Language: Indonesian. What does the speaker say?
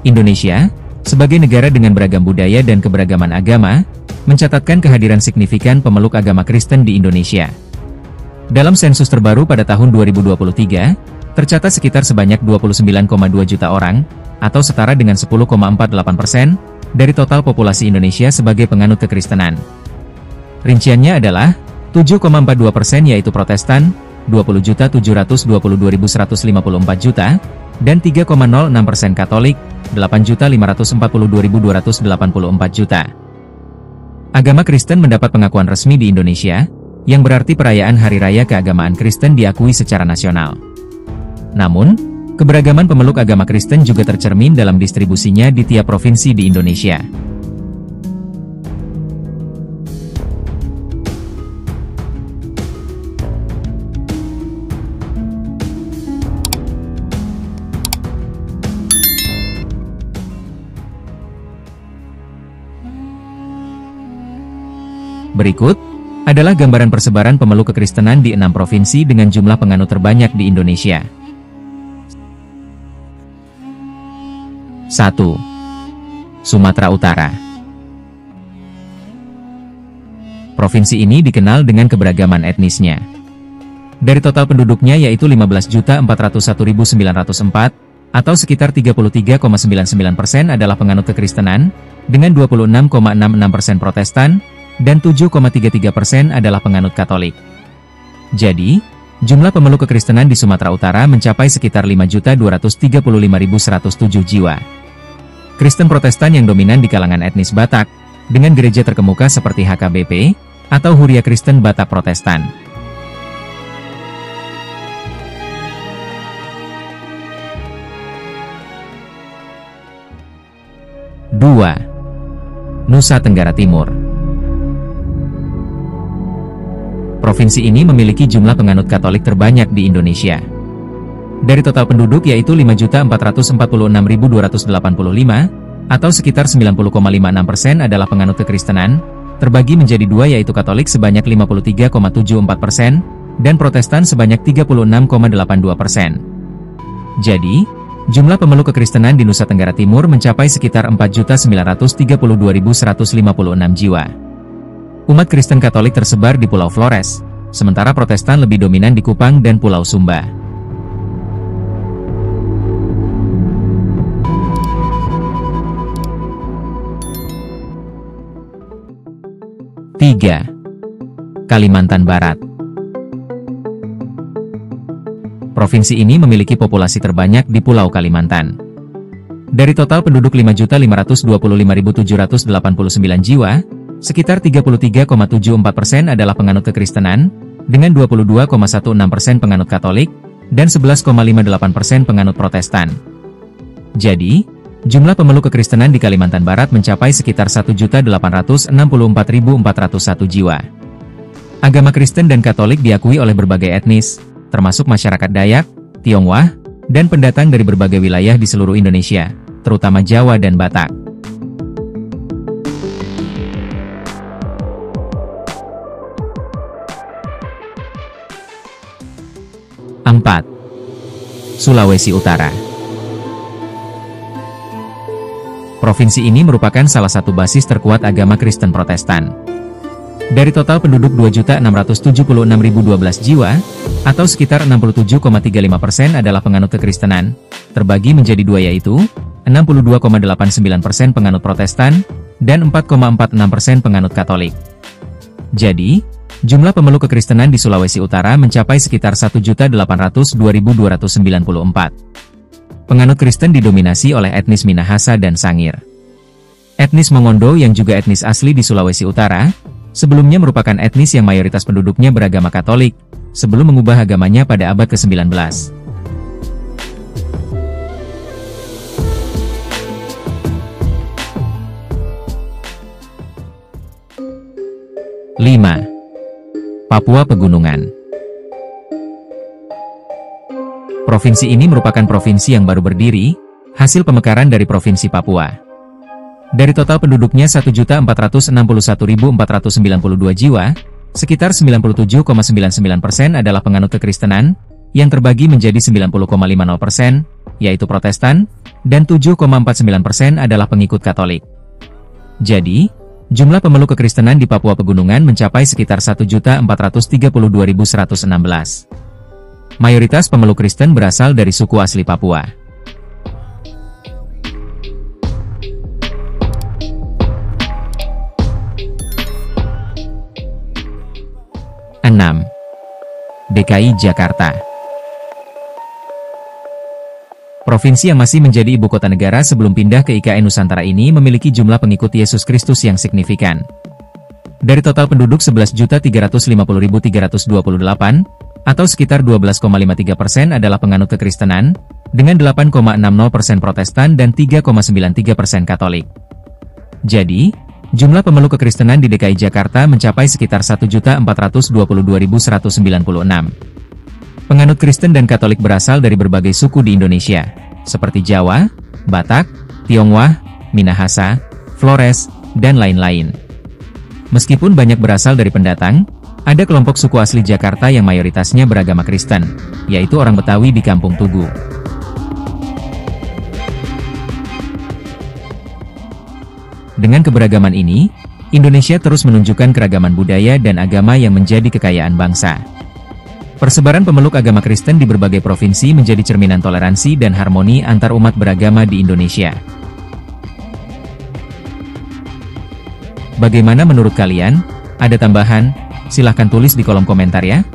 Indonesia, sebagai negara dengan beragam budaya dan keberagaman agama, mencatatkan kehadiran signifikan pemeluk agama Kristen di Indonesia. Dalam sensus terbaru pada tahun 2023, tercatat sekitar sebanyak 29,2 juta orang, atau setara dengan 10,48% dari total populasi Indonesia sebagai penganut kekristenan. Rinciannya adalah 7,42% yaitu Protestan, 20.722.154 juta, dan 3,06% Katolik, 8.542.284 juta. Agama Kristen mendapat pengakuan resmi di Indonesia, yang berarti perayaan Hari Raya Keagamaan Kristen diakui secara nasional. Namun, keberagaman pemeluk agama Kristen juga tercermin dalam distribusinya di tiap provinsi di Indonesia. Berikut adalah gambaran persebaran pemeluk kekristenan di 6 provinsi dengan jumlah penganut terbanyak di Indonesia. 1. Sumatera Utara. Provinsi ini dikenal dengan keberagaman etnisnya. Dari total penduduknya yaitu 15.401.904, atau sekitar 33,99% adalah penganut kekristenan, dengan 26,66% Protestan, dan 7,33% adalah penganut Katolik. Jadi, jumlah pemeluk kekristenan di Sumatera Utara mencapai sekitar 5.235.107 jiwa. Kristen Protestan yang dominan di kalangan etnis Batak, dengan gereja terkemuka seperti HKBP, atau Huria Kristen Batak Protestan. Dua. Nusa Tenggara Timur. Provinsi ini memiliki jumlah penganut Katolik terbanyak di Indonesia. Dari total penduduk yaitu 5.446.285, atau sekitar 90,56% adalah penganut kekristenan, terbagi menjadi dua yaitu Katolik sebanyak 53,74%, dan Protestan sebanyak 36,82%. Jadi, jumlah pemeluk kekristenan di Nusa Tenggara Timur mencapai sekitar 4.932.156 jiwa. Umat Kristen Katolik tersebar di Pulau Flores, sementara Protestan lebih dominan di Kupang dan Pulau Sumba. Tiga. Kalimantan Barat. Provinsi ini memiliki populasi terbanyak di Pulau Kalimantan. Dari total penduduk 5.525.789 jiwa, sekitar 33,74% adalah penganut kekristenan, dengan 22,16% penganut Katolik, dan 11,58% penganut Protestan. Jadi, jumlah pemeluk kekristenan di Kalimantan Barat mencapai sekitar 1.864.401 jiwa. Agama Kristen dan Katolik diakui oleh berbagai etnis, termasuk masyarakat Dayak, Tionghoa, dan pendatang dari berbagai wilayah di seluruh Indonesia, terutama Jawa dan Batak. 4. Sulawesi Utara. Provinsi ini merupakan salah satu basis terkuat agama Kristen Protestan. Dari total penduduk 2.676.012 jiwa, atau sekitar 67,35% adalah penganut kekristenan, terbagi menjadi dua yaitu, 62,89% penganut Protestan, dan 4,46% penganut Katolik. Jadi, jumlah pemeluk kekristenan di Sulawesi Utara mencapai sekitar 1.802.294. Penganut Kristen didominasi oleh etnis Minahasa dan Sangir. Etnis Mongondo yang juga etnis asli di Sulawesi Utara, sebelumnya merupakan etnis yang mayoritas penduduknya beragama Katolik, sebelum mengubah agamanya pada abad ke-19. 5. Papua Pegunungan. Provinsi ini merupakan provinsi yang baru berdiri, hasil pemekaran dari Provinsi Papua. Dari total penduduknya 1.461.492 jiwa, sekitar 97,99% adalah penganut kekristenan, yang terbagi menjadi 90,50%, yaitu Protestan, dan 7,49% adalah pengikut Katolik. Jadi, jumlah pemeluk kekristenan di Papua Pegunungan mencapai sekitar 1.432.116. Mayoritas pemeluk Kristen berasal dari suku asli Papua. 6. DKI Jakarta. Provinsi yang masih menjadi ibu kota negara sebelum pindah ke IKN Nusantara ini memiliki jumlah pengikut Yesus Kristus yang signifikan. Dari total penduduk 11.350.328, atau sekitar 12,53% adalah penganut kekristenan, dengan 8,60% Protestan dan 3,93% Katolik. Jadi, jumlah pemeluk kekristenan di DKI Jakarta mencapai sekitar 1.422.196. Penganut Kristen dan Katolik berasal dari berbagai suku di Indonesia, seperti Jawa, Batak, Tionghoa, Minahasa, Flores, dan lain-lain. Meskipun banyak berasal dari pendatang, ada kelompok suku asli Jakarta yang mayoritasnya beragama Kristen, yaitu orang Betawi di Kampung Tugu. Dengan keberagaman ini, Indonesia terus menunjukkan keragaman budaya dan agama yang menjadi kekayaan bangsa. Persebaran pemeluk agama Kristen di berbagai provinsi menjadi cerminan toleransi dan harmoni antar umat beragama di Indonesia. Bagaimana menurut kalian? Ada tambahan? Silahkan tulis di kolom komentar ya.